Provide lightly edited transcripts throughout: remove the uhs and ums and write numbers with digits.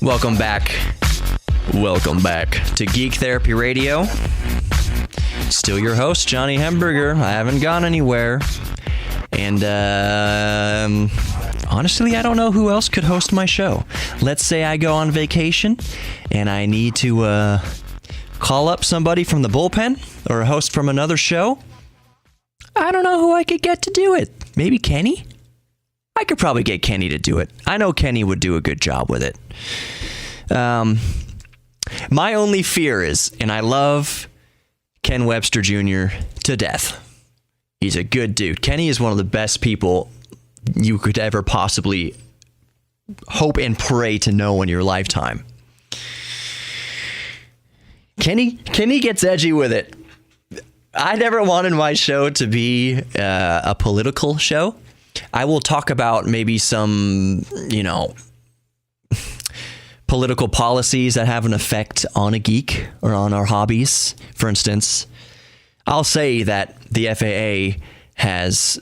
Welcome back. Welcome back to Geek Therapy Radio. Still your host, Johnny Hemberger. I haven't gone anywhere. And honestly, I don't know who else could host my show. Let's say I go on vacation and I need to call up somebody from the bullpen or a host from another show. I don't know who I could get to do it. Maybe Kenny? I could probably get Kenny to do it. I know Kenny would do a good job with it. My only fear is, and I love Ken Webster Jr. to death. He's a good dude. Kenny is one of the best people you could ever possibly hope and pray to know in your lifetime. Kenny gets edgy with it. I never wanted my show to be a political show. I will talk about maybe some, political policies that have an effect on a geek or on our hobbies. For instance, I'll say that the FAA has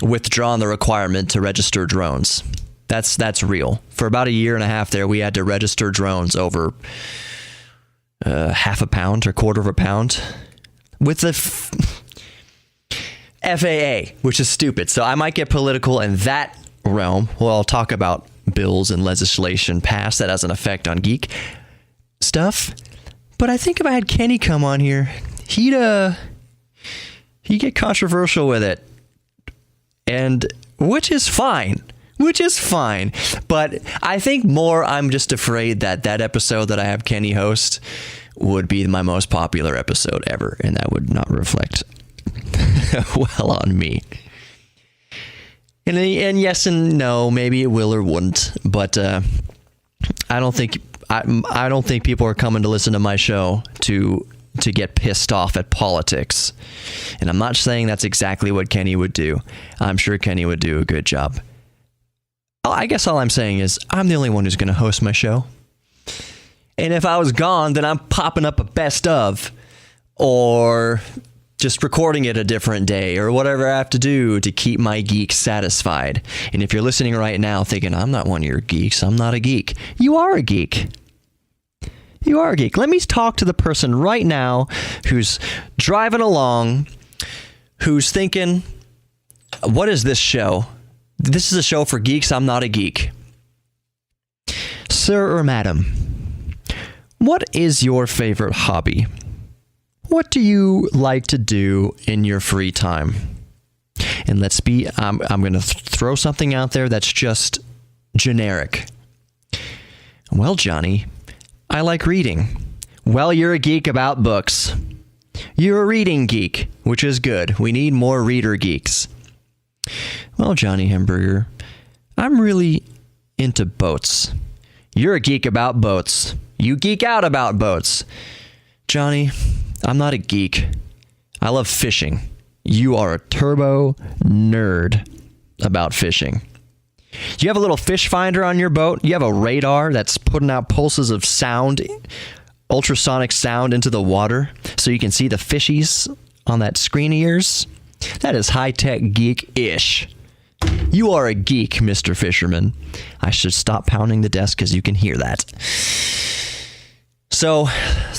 withdrawn the requirement to register drones. That's real. For about a year and a half there, we had to register drones over half a pound or quarter of a pound with the FAA, which is stupid. So I might get political in that realm. Well, I'll talk about bills and legislation passed that has an effect on geek stuff. But I think if I had Kenny come on here, he'd get controversial with it. And which is fine. But I think more I'm just afraid that episode that I have Kenny host would be my most popular episode ever, and that would not reflect well on me. And yes and no, maybe it will or wouldn't, but I don't think people are coming to listen to my show to get pissed off at politics. And I'm not saying that's exactly what Kenny would do. I'm sure Kenny would do a good job. I guess all I'm saying is I'm the only one who's going to host my show. And if I was gone, then I'm popping up a best of or just recording it a different day or whatever I have to do to keep my geek satisfied. And if you're listening right now thinking, I'm not one of your geeks, I'm not a geek. You are a geek. You are a geek. Let me talk to the person right now who's driving along, who's thinking, what is this show? This is a show for geeks. I'm not a geek. Sir or madam, what is your favorite hobby? What do you like to do in your free time? And I'm going to throw something out there that's just generic. Well, Johnny, I like reading. Well, you're a geek about books. You're a reading geek, which is good. We need more reader geeks. Well, Johnny Hemberger, I'm really into boats. You're a geek about boats. You geek out about boats. Johnny, I'm not a geek. I love fishing. You are a turbo nerd about fishing. You have a little fish finder on your boat. You have a radar that's putting out pulses of sound, ultrasonic sound into the water so you can see the fishies on that screen of yours. That is high-tech geek-ish. You are a geek, Mr. Fisherman. I should stop pounding the desk because you can hear that. So,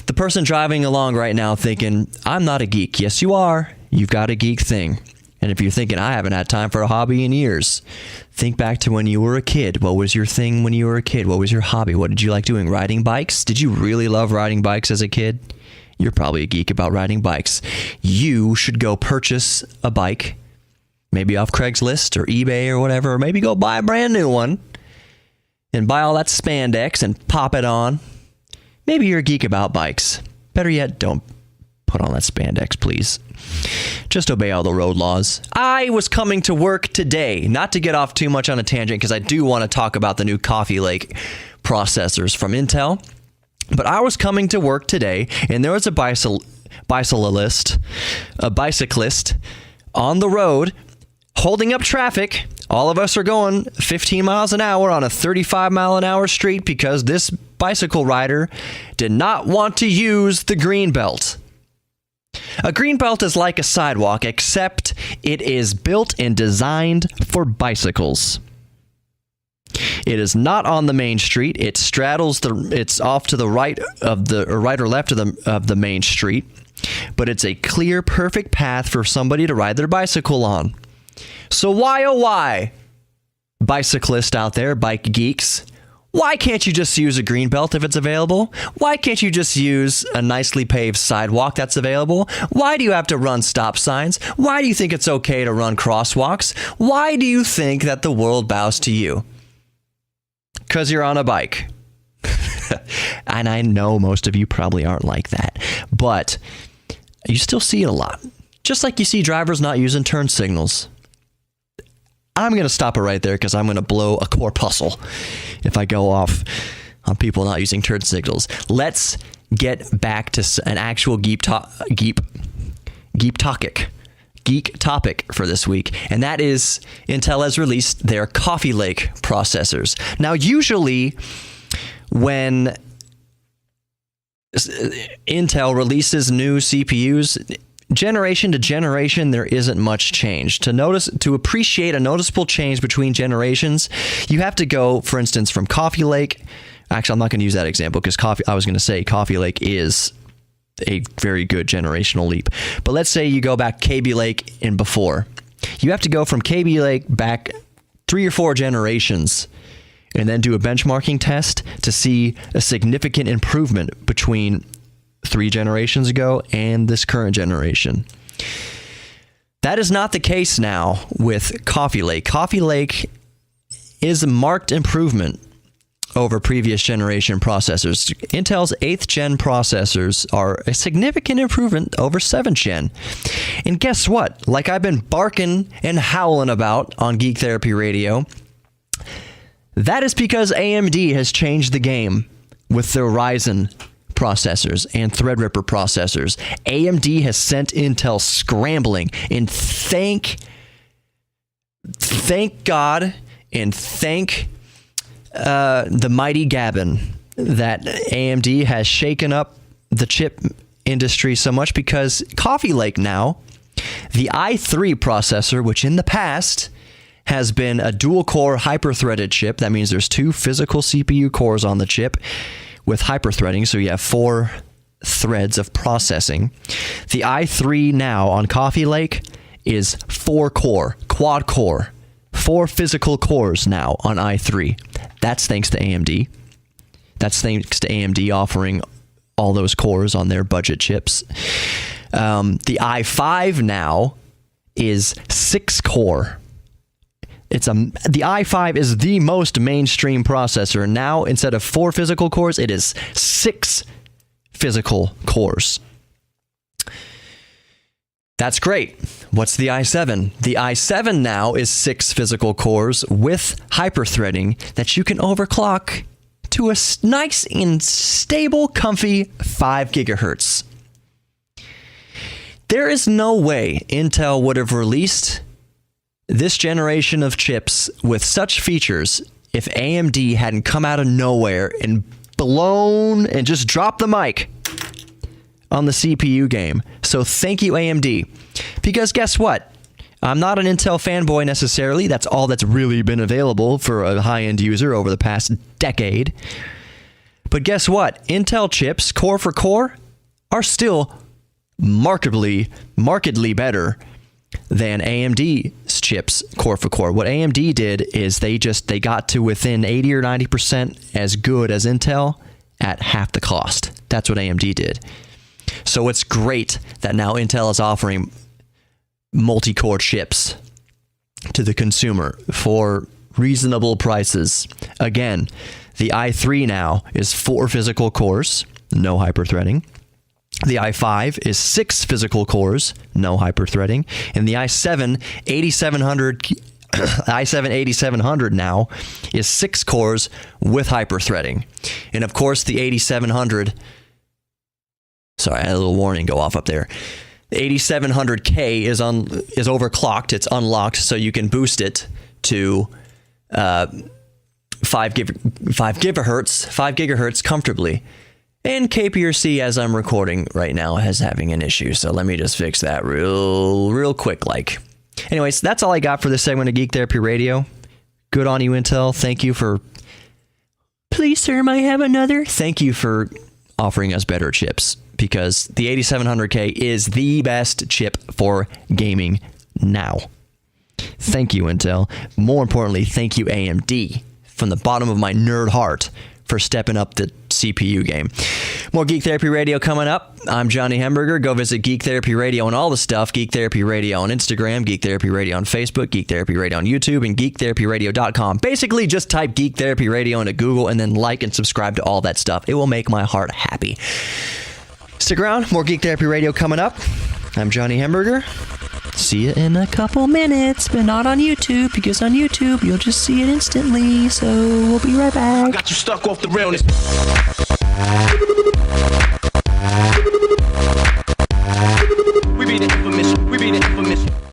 the person driving along right now thinking, I'm not a geek. Yes, you are. You've got a geek thing. And if you're thinking, I haven't had time for a hobby in years, think back to when you were a kid. What was your thing when you were a kid? What was your hobby? What did you like doing? Riding bikes? Did you really love riding bikes as a kid? You're probably a geek about riding bikes. You should go purchase a bike, maybe off Craigslist or eBay or whatever, or maybe go buy a brand new one and buy all that spandex and pop it on. Maybe you're a geek about bikes. Better yet, don't put on that spandex, please. Just obey all the road laws. I was coming to work today, not to get off too much on a tangent, because I do want to talk about the new Coffee Lake processors from Intel. But I was coming to work today, and there was a bicyclist on the road holding up traffic. All of us are going 15 miles an hour on a 35 mile an hour street because this bicycle rider did not want to use the green belt. A greenbelt is like a sidewalk, except it is built and designed for bicycles. It is not on the main street. It straddles it's off to the right of right or left of the main street, but it's a clear, perfect path for somebody to ride their bicycle on. So why, oh why, bicyclists out there, bike geeks, why can't you just use a greenbelt if it's available? Why can't you just use a nicely paved sidewalk that's available? Why do you have to run stop signs? Why do you think it's okay to run crosswalks? Why do you think that the world bows to you? Because you're on a bike. And I know most of you probably aren't like that, but you still see it a lot. Just like you see drivers not using turn signals. I'm going to stop it right there because I'm going to blow a corpuscle if I go off on people not using turn signals. Let's get back to an actual geek topic for this week, and that is Intel has released their Coffee Lake processors. Now, usually when Intel releases new CPUs, generation to generation, there isn't much change. To appreciate a noticeable change between generations, you have to go, for instance, from Coffee Lake. Actually, I'm not going to use that example because Coffee Lake is a very good generational leap. But let's say you go back Kaby Lake and before. You have to go from Kaby Lake back 3 or 4 generations and then do a benchmarking test to see a significant improvement between 3 generations ago and this current generation. That is not the case now with Coffee Lake. Coffee Lake is a marked improvement over previous generation processors. Intel's 8th gen processors are a significant improvement over 7th gen. And guess what? Like I've been barking and howling about on Geek Therapy Radio, that is because AMD has changed the game with their Ryzen processors and Threadripper processors. AMD has sent Intel scrambling, and thank God and thank the mighty Gavin that AMD has shaken up the chip industry so much, because Coffee Lake now, the i3 processor, which in the past has been a dual-core hyper-threaded chip. That means there's 2 physical CPU cores on the chip with hyper-threading, so you have 4 threads of processing. The i3 now on Coffee Lake is 4-core, quad-core, 4 physical cores now on i3. That's thanks to AMD. That's thanks to AMD offering all those cores on their budget chips. The i5 now is 6-core. The i5 is the most mainstream processor. Now, instead of 4 physical cores, it is 6 physical cores. That's great. What's the i7? The i7 now is 6 physical cores with hyperthreading that you can overclock to a nice and stable, comfy 5 gigahertz. There is no way Intel would have released this generation of chips with such features if AMD hadn't come out of nowhere and blown and just dropped the mic on the CPU game. So thank you, AMD. Because guess what? I'm not an Intel fanboy necessarily. That's all that's really been available for a high-end user over the past decade. But guess what? Intel chips, core for core, are still markedly better than AMD's chips core for core. What AMD did is they got to within 80 or 90% as good as Intel at half the cost. That's what AMD did. So it's great that now Intel is offering multi-core chips to the consumer for reasonable prices. Again, the i3 now is 4 physical cores, no hyperthreading. The i5 is 6 physical cores, no hyperthreading, and the i7 8700 now is 6 cores with hyperthreading. And of course, the 8700, sorry, I had a little warning go off up there. The 8700K is overclocked, it's unlocked, so you can boost it to 5 gigahertz comfortably. And KPRC, as I'm recording right now, is having an issue. So let me just fix that real quick like. Anyways, that's all I got for this segment of Geek Therapy Radio. Good on you, Intel. Thank you for... Please, sir, may I have another? Thank you for offering us better chips, because the 8700K is the best chip for gaming now. Thank you, Intel. More importantly, thank you, AMD, from the bottom of my nerd heart, for stepping up the CPU game. More Geek Therapy Radio coming up. I'm Johnny Hemberger. Go visit Geek Therapy Radio and all the stuff. Geek Therapy Radio on Instagram, Geek Therapy Radio on Facebook, Geek Therapy Radio on YouTube, and GeekTherapyRadio.com. Basically, just type Geek Therapy Radio into Google and then like and subscribe to all that stuff. It will make my heart happy. Stick around. More Geek Therapy Radio coming up. I'm Johnny Hemberger. See you in a couple minutes, but not on YouTube, because on YouTube you'll just see it instantly. So we'll be right back. Got you stuck off the realness.